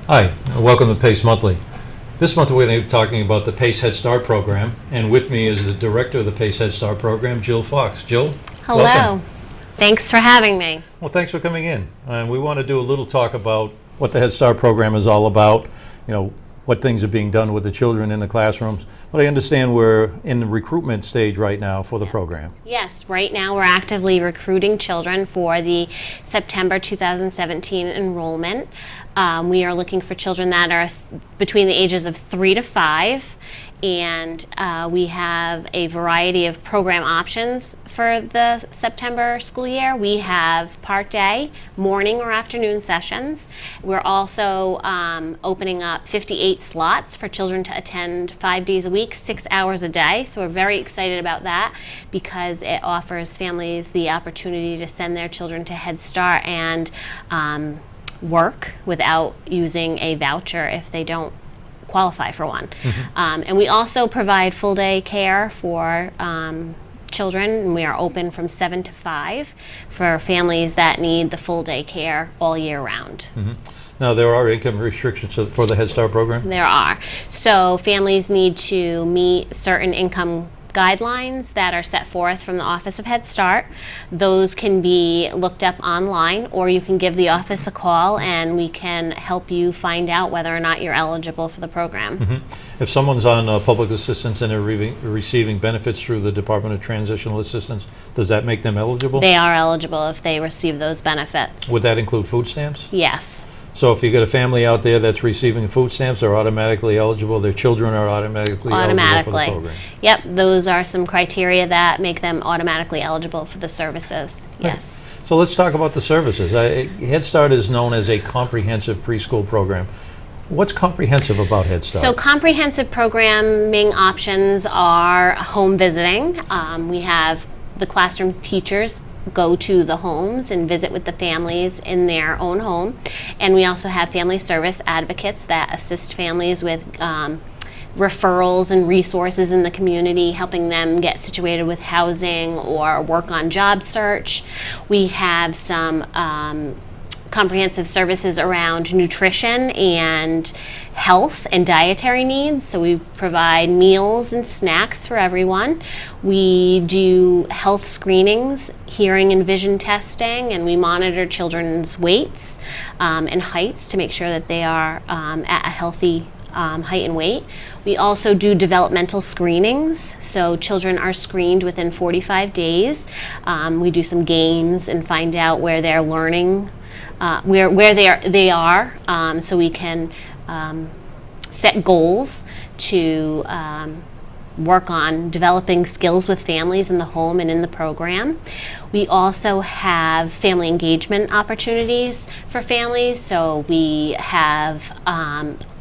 Hi, and welcome to PACE Monthly. This month we're going to be talking about the PACE Head Start program, and with me is the director of the PACE Head Start program, Jill Fox. Jill? Hello. Welcome. Thanks for having me. Well, thanks for coming in. And we want to do a little talk about what the Head Start program is all about, what things are being done with the children in the classrooms. But I understand we're in the recruitment stage right now for the program. Yes, right now we're actively recruiting children for the September 2017 enrollment. We are looking for children that are between the ages of 3 to 5, and we have a variety of program options for the September school year. We have part day, morning or afternoon sessions. We're also opening up 58 slots for children to attend 5 days a week, 6 hours a day. So we're very excited about that because it offers families the opportunity to send their children to Head Start and work without using a voucher if they don't qualify for one. Mm-hmm. And we also provide full day care for children, and we are open from 7 to 5 for families that need the full day care all year round. Mm-hmm. Now, there are income restrictions for the Head Start program? There are. So families need to meet certain income guidelines that are set forth from the Office of Head Start. Those can be looked up online, or you can give the office a call and we can help you find out whether or not you're eligible for the program. Mm-hmm. If someone's on public assistance and they're receiving benefits through the Department of Transitional Assistance, does that make them eligible? They are eligible if they receive those benefits. Would that include food stamps? Yes. So if you get a family out there that's receiving food stamps, they're automatically eligible, their children are automatically eligible for the program? Yep, those are some criteria that make them automatically eligible for the services, yes. Right. So let's talk about the services. Head Start is known as a comprehensive preschool program. What's comprehensive about Head Start? So comprehensive programming options are home visiting. We have the classroom teachers go to the homes and visit with the families in their own home. And we also have family service advocates that assist families with referrals and resources in the community, helping them get situated with housing or work on job search. We have some comprehensive services around nutrition and health and dietary needs. So we provide meals and snacks for everyone. We do health screenings, hearing and vision testing, and we monitor children's weights and heights to make sure that they are at a healthy height and weight. We also do developmental screenings, so children are screened within 45 days. We do some games and find out where they're learning, where they are, so we can set goals to work on developing skills with families in the home and in the program. We also have family engagement opportunities for families, so we have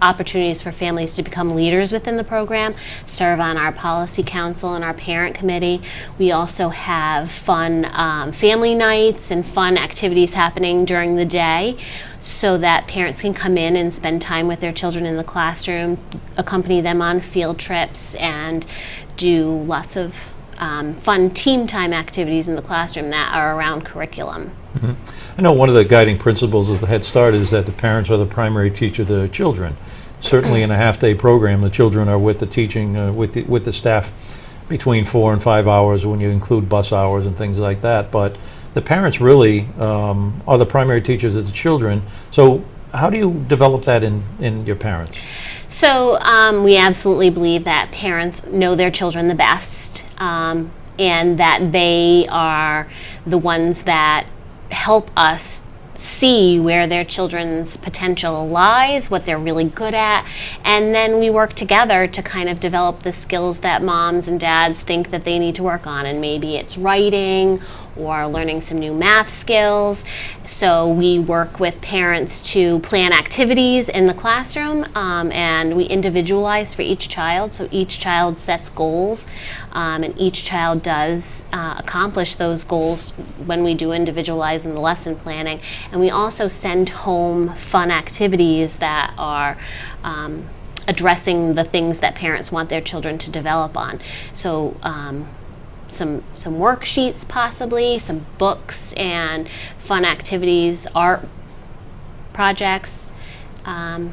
opportunities for families to become leaders within the program, serve on our policy council and our parent committee. We also have fun family nights and fun activities happening during the day so that parents can come in and spend time with their children in the classroom, accompany them on field trips, and do lots of fun team time activities in the classroom that are around curriculum. Mm-hmm. I know one of the guiding principles of the Head Start is that the parents are the primary teacher of the children. Certainly in a half-day program, the children are with the teaching, with the staff between 4 and 5 hours when you include bus hours and things like that. But the parents really are the primary teachers of the children. So how do you develop that in your parents? So we absolutely believe that parents know their children the best, and that they are the ones that help us see where their children's potential lies, what they're really good at, and then we work together to kind of develop the skills that moms and dads think that they need to work on, and maybe it's writing or learning some new math skills. So we work with parents to plan activities in the classroom, and we individualize for each child. So each child sets goals, and each child does accomplish those goals when we do individualize in the lesson planning. And we also send home fun activities that are addressing the things that parents want their children to develop on. So some worksheets, possibly some books and fun activities, art projects, And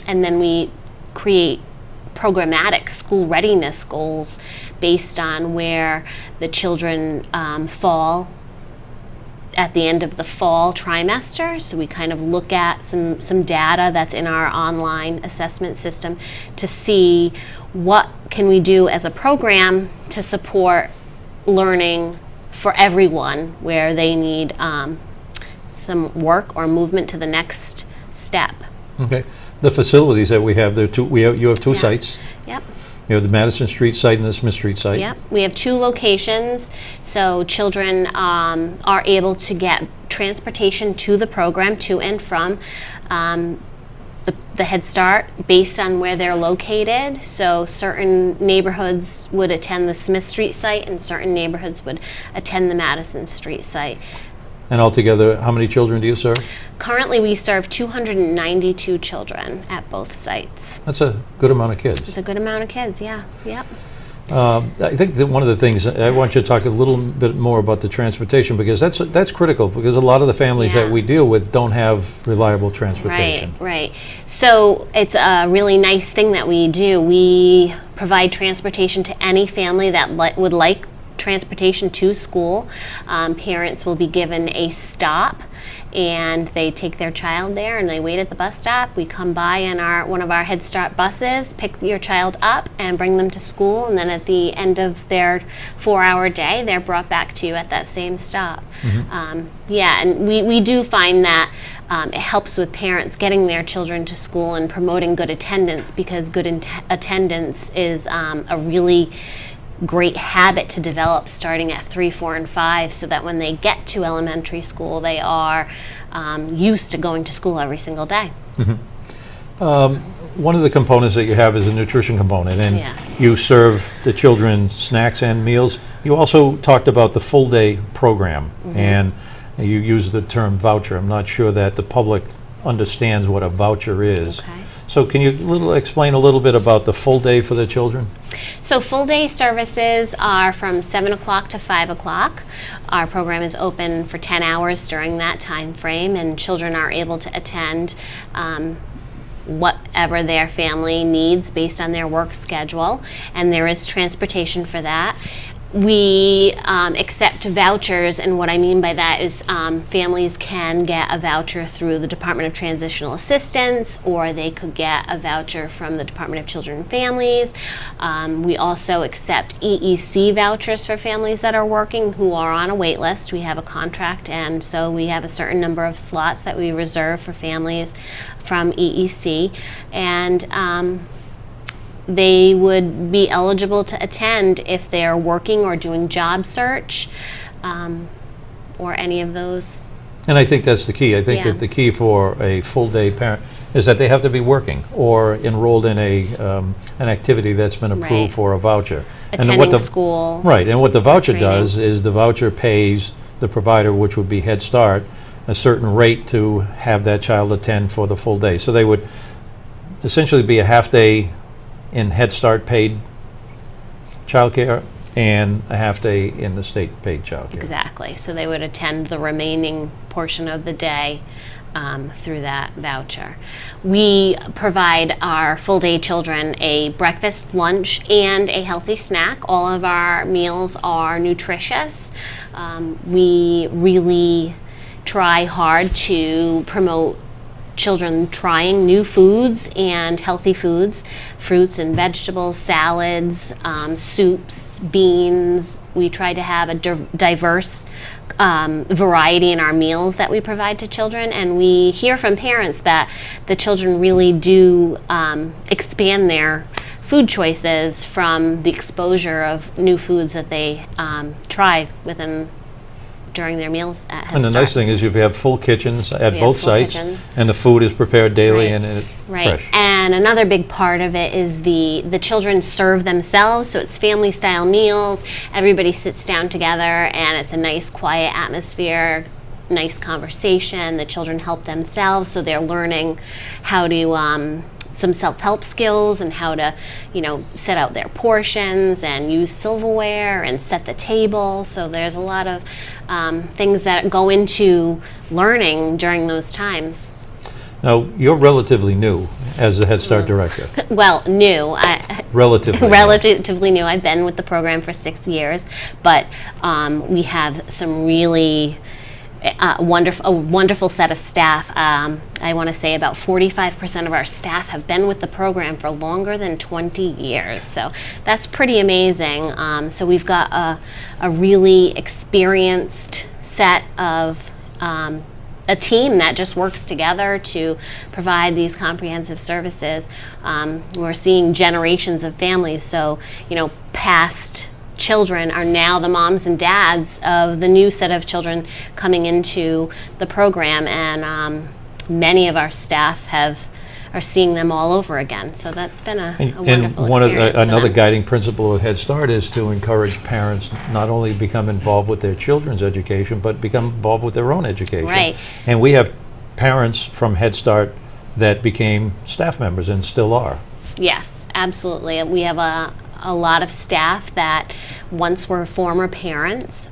then we create programmatic school readiness goals based on where the children fall at the end of the fall trimester. So we kind of look at some data that's in our online assessment system to see what can we do as a program to support learning for everyone where they need some work or movement to the next step. Okay. The facilities that we have there, you have two sites. Yep. You have the Madison Street site and the Smith Street site. Yep. We have 2 locations, so children are able to get transportation to the program, to and from the Head Start, based on where they're located. So certain neighborhoods would attend the Smith Street site, and certain neighborhoods would attend the Madison Street site. And altogether, how many children do you serve? Currently, we serve 292 children at both sites. That's a good amount of kids. It's a good amount of kids, yeah. Yep. I think that one of the things, I want you to talk a little bit more about the transportation, because that's critical, because a lot of the families that we deal with don't have reliable transportation. Right. So it's a really nice thing that we do. We provide transportation to any family that would like transportation to school. Parents will be given a stop, and they take their child there and they wait at the bus stop. We come by in one of our Head Start buses, pick your child up and bring them to school, and then at the end of their 4-hour day, they're brought back to you at that same stop. And we do find that it helps with parents getting their children to school and promoting good attendance, because good attendance is a really great habit to develop starting at 3, 4, and 5, so that when they get to elementary school, they are used to going to school every single day. One of the components that you have is a nutrition component, and you serve the children snacks and meals. You also talked about the full day program, and you used the term voucher. I'm not sure that the public understands what a voucher is. Okay. So can you explain a little bit about the full day for the children? So full day services are from 7 o'clock to 5 o'clock. Our program is open for 10 hours during that time frame, and children are able to attend whatever their family needs based on their work schedule, and there is transportation for that. We accept vouchers, and what I mean by that is families can get a voucher through the Department of Transitional Assistance, or they could get a voucher from the Department of Children and Families. We also accept EEC vouchers for families that are working who are on a wait list. We have a contract, and so we have a certain number of slots that we reserve for families from EEC, and they would be eligible to attend if they're working or doing job search, or any of those. And I think that's the key. I think that the key for a full-day parent is that they have to be working or enrolled in an activity that's been approved for a voucher. Attending school. Right, and what the voucher training. does is the voucher pays the provider, which would be Head Start, a certain rate to have that child attend for the full day. So they would essentially be a half day in Head Start paid childcare and a half day in the state paid childcare. Exactly. So they would attend the remaining portion of the day through that voucher. We provide our full day children a breakfast, lunch, and a healthy snack. All of our meals are nutritious. We really try hard to promote children trying new foods and healthy foods, fruits and vegetables, salads, soups, beans. We try to have a diverse variety in our meals that we provide to children, and we hear from parents that the children really do expand their food choices from the exposure of new foods that they try during their meals at Head Start. And the nice thing is you have full kitchens at both sites, kitchens. and the food is prepared daily and it's fresh. And another big part of it is the children serve themselves, so it's family style meals. Everybody sits down together, and it's a nice quiet atmosphere, nice conversation. The children help themselves, so they're learning how to some self-help skills and how to, set out their portions and use silverware and set the table. So there's a lot of things that go into learning during those times. Now, you're relatively new as the Head Start director. Well, new. Relatively new. Relatively new. I've been with the program for 6 years, but we have some really a wonderful set of staff. I want to say about 45% of our staff have been with the program for longer than 20 years. So that's pretty amazing. So we've got a really experienced set of a team that just works together to provide these comprehensive services. We're seeing generations of families. So, past children are now the moms and dads of the new set of children coming into the program, and many of our staff are seeing them all over again. So that's been a wonderful experience. And another guiding principle of Head Start is to encourage parents not only become involved with their children's education, but become involved with their own education. Right. And we have parents from Head Start that became staff members and still are. Yes, absolutely. We have a lot of staff that once were former parents.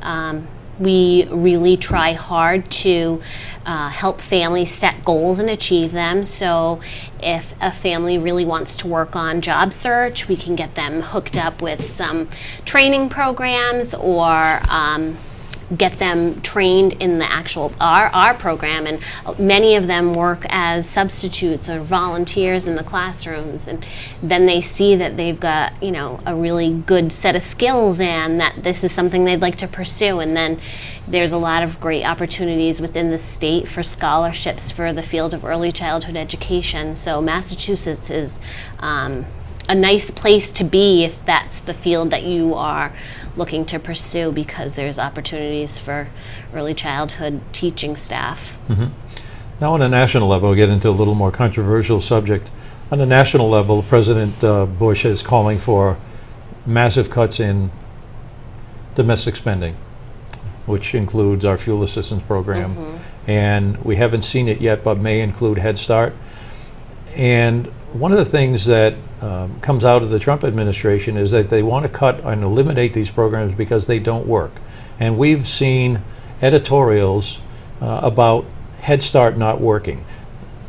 We really try hard to help families set goals and achieve them. So if a family really wants to work on job search, we can get them hooked up with some training programs, or get them trained in the actual our program, and many of them work as substitutes or volunteers in the classrooms, and then they see that they've got a really good set of skills and that this is something they'd like to pursue. And then there's a lot of great opportunities within the state for scholarships for the field of early childhood education. So Massachusetts is a nice place to be if that's the field that you are looking to pursue, because there's opportunities for early childhood teaching staff. Mm-hmm. Now, on a national level, we'll get into a little more controversial subject. On a national level, President Bush is calling for massive cuts in domestic spending, which includes our fuel assistance program. Mm-hmm. And we haven't seen it yet, but may include Head Start. And one of the things that comes out of the Trump administration is that they want to cut and eliminate these programs because they don't work. And we've seen editorials about Head Start not working.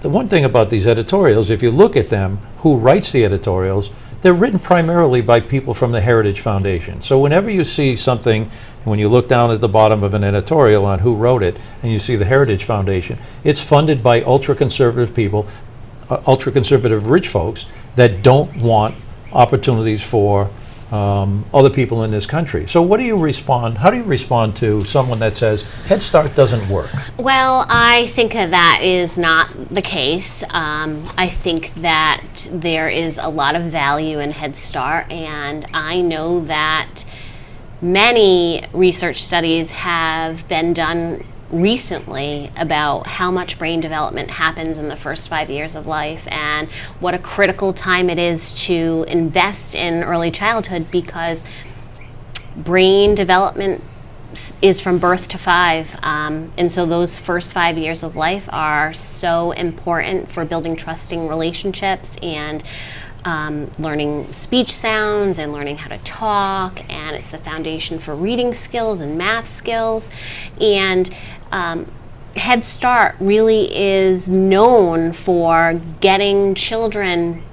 The one thing about these editorials, if you look at them, who writes the editorials, they're written primarily by people from the Heritage Foundation. So whenever you see something, when you look down at the bottom of an editorial on who wrote it, and you see the Heritage Foundation, it's funded by ultra-conservative people, ultra-conservative rich folks that don't want opportunities for other people in this country. So how do you respond to someone that says Head Start doesn't work? Well, I think that is not the case. I think that there is a lot of value in Head Start, and I know that many research studies have been done recently about how much brain development happens in the first 5 years of life, and what a critical time it is to invest in early childhood, because brain development is from birth to 5, and so those first 5 years of life are so important for building trusting relationships and learning speech sounds and learning how to talk, and it's the foundation for reading skills and math skills. And Head Start really is known for getting children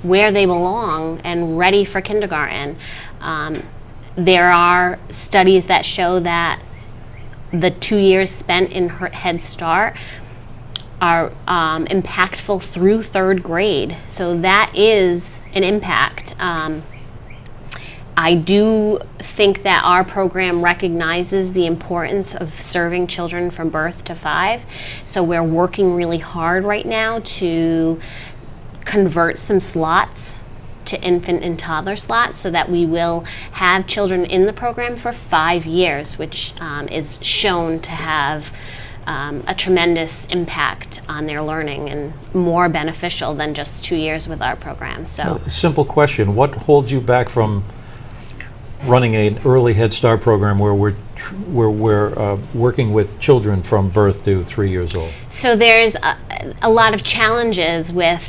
where they belong and ready for kindergarten. There are studies that show that the 2 years spent in Head Start are impactful through 3rd grade. So that is an impact. I do think that our program recognizes the importance of serving children from birth to 5. So we're working really hard right now to convert some slots to infant and toddler slots, so that we will have children in the program for 5 years, which is shown to have a tremendous impact on their learning and more beneficial than just 2 years with our program. So, a simple question: what holds you back from running an early Head Start program where we're working with children from birth to 3 years old? So there's a lot of challenges with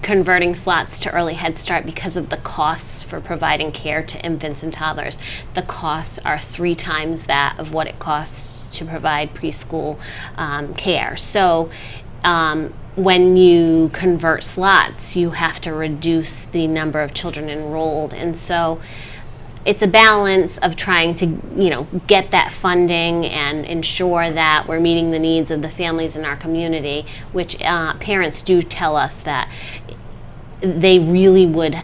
converting slots to early Head Start because of the costs for providing care to infants and toddlers. The costs are 3 times that of what it costs to provide preschool care. So when you convert slots, you have to reduce the number of children enrolled. And so it's a balance of trying to, get that funding and ensure that we're meeting the needs of the families in our community, which parents do tell us that they really would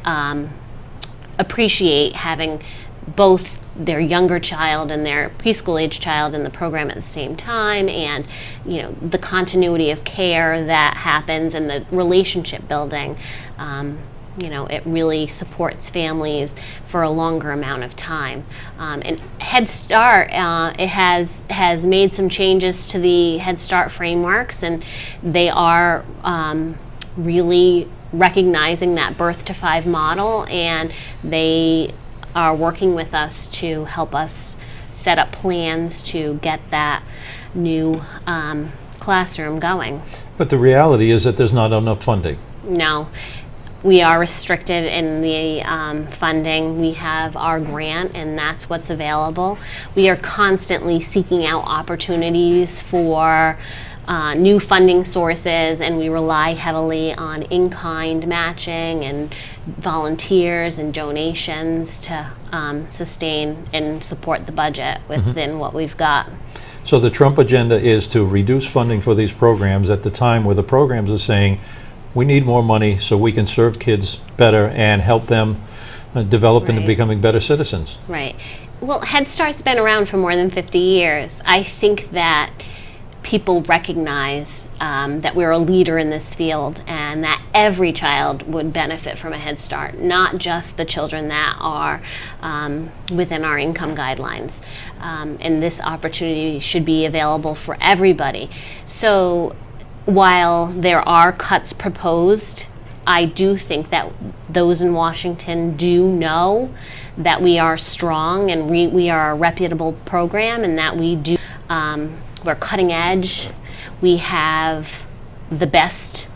appreciate having both their younger child and their preschool age child in the program at the same time, and the continuity of care that happens and the relationship building. It really supports families for a longer amount of time. And Head Start, it has made some changes to the Head Start frameworks, and they are really recognizing that birth to 5 model, and they are working with us to help us set up plans to get that new classroom going. But the reality is that there's not enough funding. No. We are restricted in the funding. We have our grant, and that's what's available. We are constantly seeking out opportunities for new funding sources, and we rely heavily on in-kind matching and volunteers and donations to sustain and support the budget within what we've got. So the Trump agenda is to reduce funding for these programs at the time where the programs are saying, we need more money so we can serve kids better and help them develop into becoming better citizens. Right. Well, Head Start's been around for more than 50 years. I think that people recognize that we're a leader in this field, and that every child would benefit from a Head Start, not just the children that are within our income guidelines. And this opportunity should be available for everybody. So while there are cuts proposed, I do think that those in Washington do know that we are strong and we are a reputable program, and that we're cutting edge. We have the best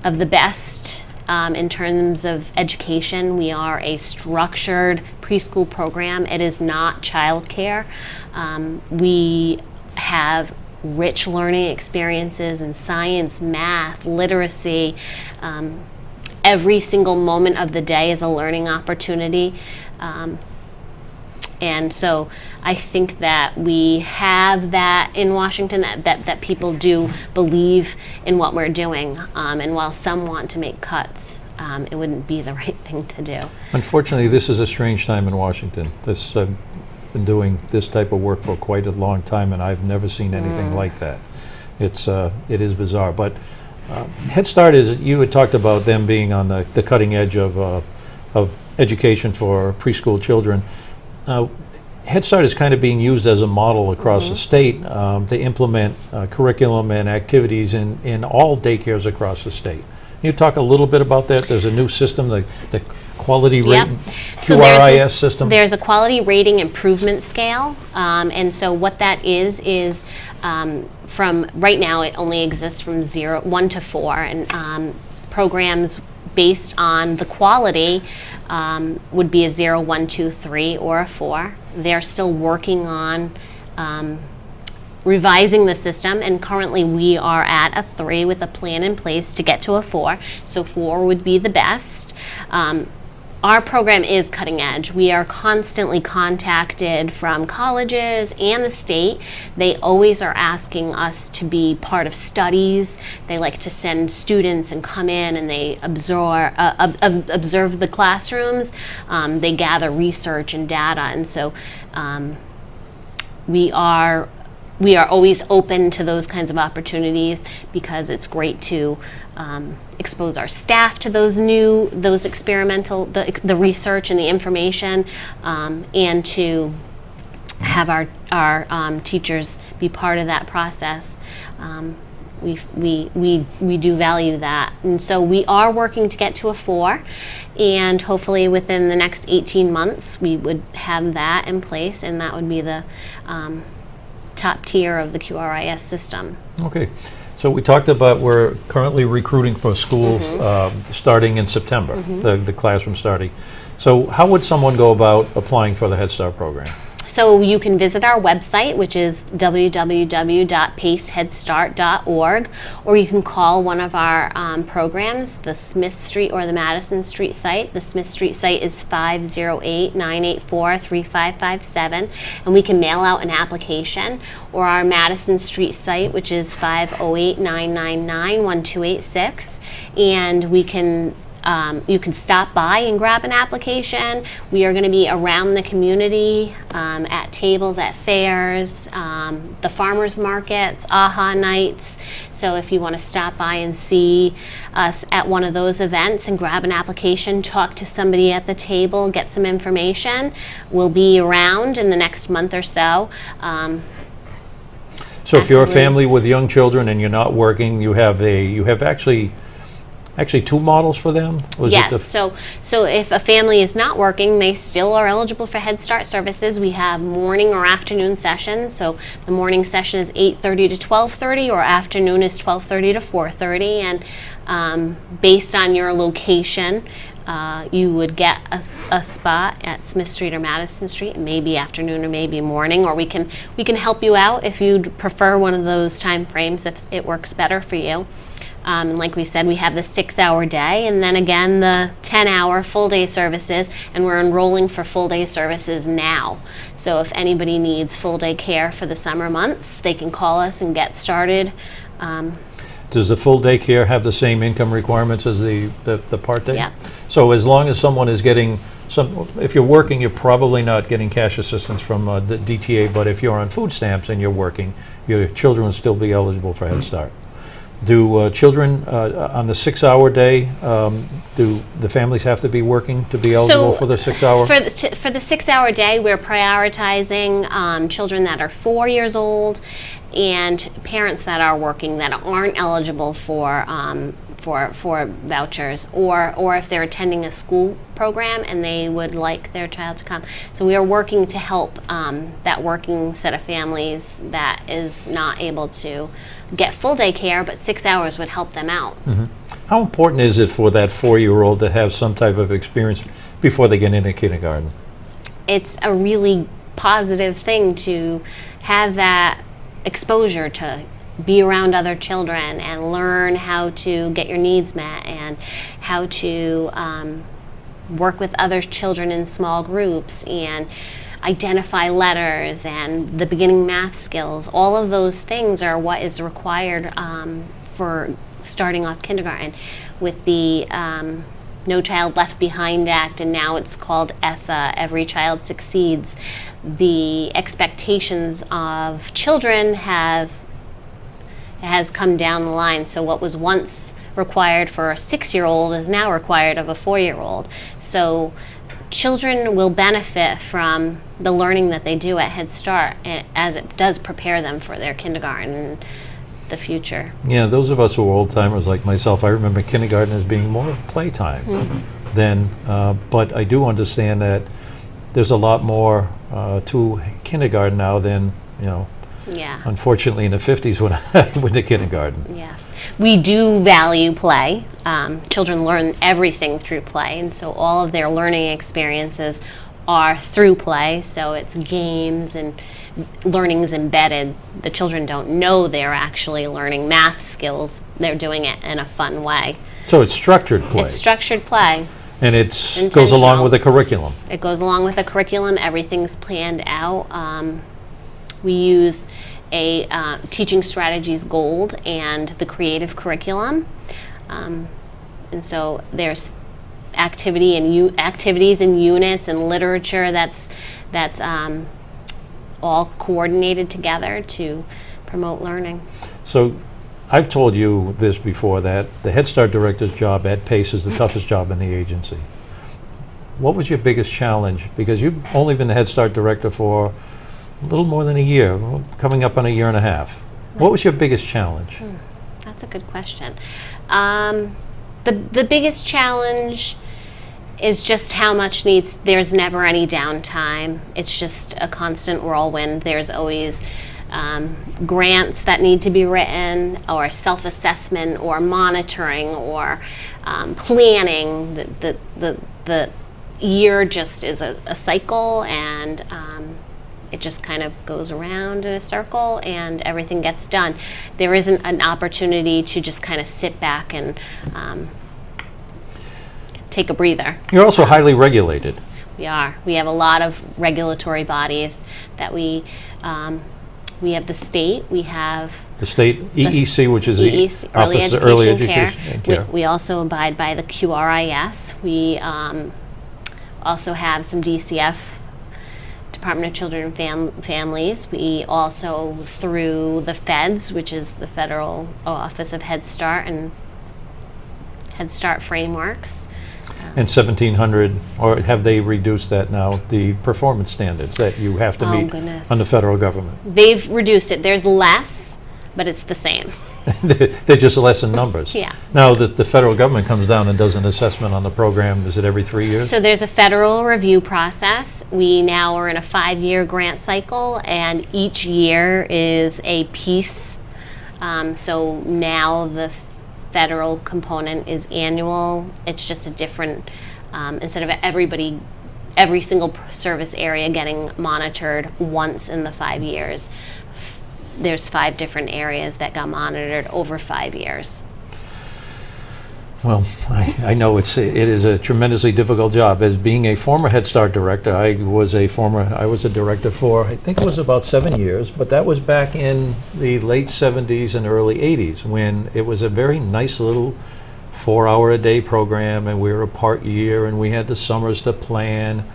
of the best in terms of education. We are a structured preschool program. It is not childcare. We have rich learning experiences in science, math, literacy. Every single moment of the day is a learning opportunity. And so I think that we have that in Washington, that people do believe in what we're doing. And while some want to make cuts, it wouldn't be the right thing to do. Unfortunately, this is a strange time in Washington. I've been doing this type of work for quite a long time, and I've never seen anything like that. It is bizarre. But Head Start you had talked about them being on the cutting edge of education for preschool children. Head Start is kind of being used as a model across the state to implement curriculum and activities in all daycares across the state. Can you talk a little bit about that? There's a new system, the quality rating, QRIS system. There's a quality rating improvement scale, and so what that is from right now it only exists from 1 to 4, and programs based on the quality would be a 0, 1, 2, 3, or a 4. They're still working on revising the system, and currently we are at a 3 with a plan in place to get to a 4. So 4 would be the best. Our program is cutting edge. We are constantly contacted from colleges and the state. They always are asking us to be part of studies. They like to send students and come in and they observe the classrooms. They gather research and data, and so we are always open to those kinds of opportunities, because it's great to expose our staff to those experimental, the research and the information, and to have our teachers be part of that process. We do value that, and so we are working to get to a 4, and hopefully within the next 18 months we would have that in place, and that would be the top tier of the QRIS system. Okay, so we talked about we're currently recruiting for schools starting in September, the classroom starting. So how would someone go about applying for the Head Start program? So you can visit our website, which is www.paceheadstart.org, or you can call one of our programs, the Smith Street or the Madison Street site. The Smith Street site is 508-984-3557, and we can mail out an application, or our Madison Street site, which is 508-999-1286, and we can you can stop by and grab an application. We are going to be around the community at tables, at fairs, the farmers markets, AHA nights. So if you want to stop by and see us at one of those events and grab an application, talk to somebody at the table, get some information, we'll be around in the next month or so. So if you're a Absolutely. family with young children and you're not working, you have actually two models for them? Was it Yes, the so if a family is not working, they still are eligible for Head Start services. We have morning or afternoon sessions. So the morning session is 8:30 to 12:30, or afternoon is 12:30 to 4:30. And based on your location, you would get a spot at Smith Street or Madison Street, maybe afternoon or maybe morning, or we can help you out if you'd prefer one of those time frames, if it works better for you. And like we said, we have the 6-hour day, and then again the 10-hour full-day services, and we're enrolling for full-day services now. So if anybody needs full-day care for the summer months, they can call us and get started. Does the full day care have the same income requirements as the part day? Yeah. So as long as someone is getting if you're working, you're probably not getting cash assistance from the DTA, but if you're on food stamps and you're working, your children will still be eligible for Head Start. Do children on the 6-hour day, do the families have to be working to be eligible for the 6-hour? For the 6-hour day, we're prioritizing children that are 4 years old and parents that are working that aren't eligible for vouchers, or if they're attending a school program and they would like their child to come. So we are working to help that working set of families that is not able to get full day care, but 6 hours would help them out. Mm-hmm. How important is it for that 4-year-old to have some type of experience before they get into kindergarten? It's a really positive thing to have that exposure, to be around other children and learn how to get your needs met and how to work with other children in small groups and identify letters and the beginning math skills. All of those things are what is required for starting off kindergarten. With the No Child Left Behind Act, and now it's called ESSA, Every Child Succeeds, the expectations of children has come down the line. So what was once required for a 6-year-old is now required of a 4-year-old. So children will benefit from the learning that they do at Head Start, as it does prepare them for their kindergarten and the future. Yeah, those of us who are old timers like myself, I remember kindergarten as being more of playtime than, but I do understand that there's a lot more to kindergarten now than, Yeah. unfortunately in the 50s when I went to kindergarten. Yes. We do value play. Children learn everything through play, and so all of their learning experiences are through play. So it's games and learning's embedded. The children don't know they're actually learning math skills. They're doing it in a fun way. So it's structured play. It's structured play. And it goes along Intentional. with the curriculum. It goes along with the curriculum. Everything's planned out. We use a Teaching Strategies Gold and the Creative Curriculum. And so there's activities and units and literature that's all coordinated together to promote learning. So I've told you this before, that the Head Start director's job at PACE is the toughest job in the agency. What was your biggest challenge? Because you've only been the Head Start director for a little more than a year, coming up on a year and a half. What was your biggest challenge? That's a good question. The biggest challenge is just how much there's never any downtime. It's just a constant whirlwind. There's always grants that need to be written, or self-assessment, or monitoring, or planning. The year just is a cycle, and it just kind of goes around in a circle and everything gets done. There isn't an opportunity to just kind of sit back and take a breather. You're also highly regulated. We are. We have a lot of regulatory bodies that we have the state, we have The state EEC, which is EEC, the Office of Early Education and Care. We also abide by the QRIS. We also have some DCF, Department of Children and Families. We also, through the Feds, which is the Federal Office of Head Start and Head Start frameworks. And 1,700, or have they reduced that now, the performance standards that you have to meet goodness. on the federal government? They've reduced it. There's less, but it's the same. They're just less in numbers. Yeah. Now, the federal government comes down and does an assessment on the program. Is it every 3 years? So there's a federal review process. We now are in a 5-year grant cycle, and each year is a piece. So now the federal component is annual. It's just a different, instead of every single service area getting monitored once in the 5 years, there's 5 different areas that got monitored over 5 years. Well, I know it is a tremendously difficult job. As being a former Head Start director, I was a director for, I think it was about 7 years, but that was back in the late 70s and early 80s when it was a very nice little 4-hour-a-day program, and we were a part year, and we had the summers to plan.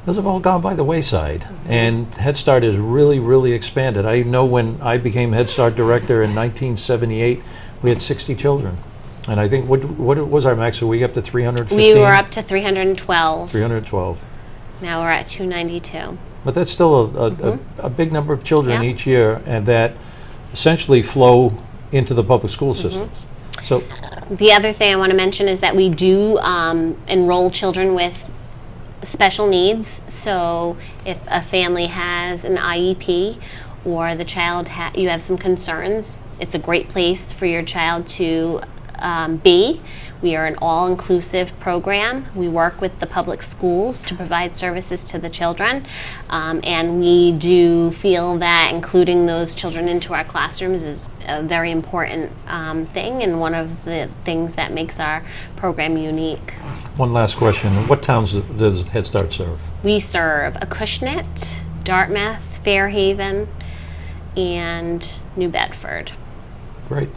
Those have all gone by the wayside, and Head Start has really, really expanded. I know when I became Head Start director in 1978, we had 60 children. And I think, what was our max? So we got up to 315? We were up to 312. 312. Now we're at 292. But that's still a big number of children Yeah. each year, and that essentially flow into the public school systems. So The other thing I want to mention is that we do enroll children with special needs. So if a family has an IEP or the child you have some concerns, it's a great place for your child to be. We are an all-inclusive program. We work with the public schools to provide services to the children, and we do feel that including those children into our classrooms is a very important thing, and one of the things that makes our program unique. one last question. What towns does Head Start serve? We serve Acushnet, Dartmouth, Fairhaven, and New Bedford. Great.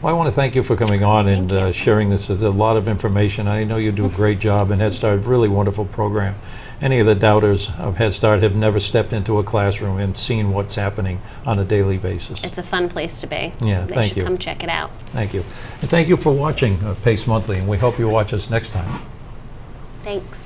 Well, I want to thank you for coming on and sharing this. There's a lot of information. I know you do a great job, and Head Start, really wonderful program. Any of the doubters of Head Start have never stepped into a classroom and seen what's happening on a daily basis. It's a fun place to be. Yeah, They thank should you. come check it out. Thank you. And thank you for watching PACE Monthly, and we hope you watch us next time. Thanks.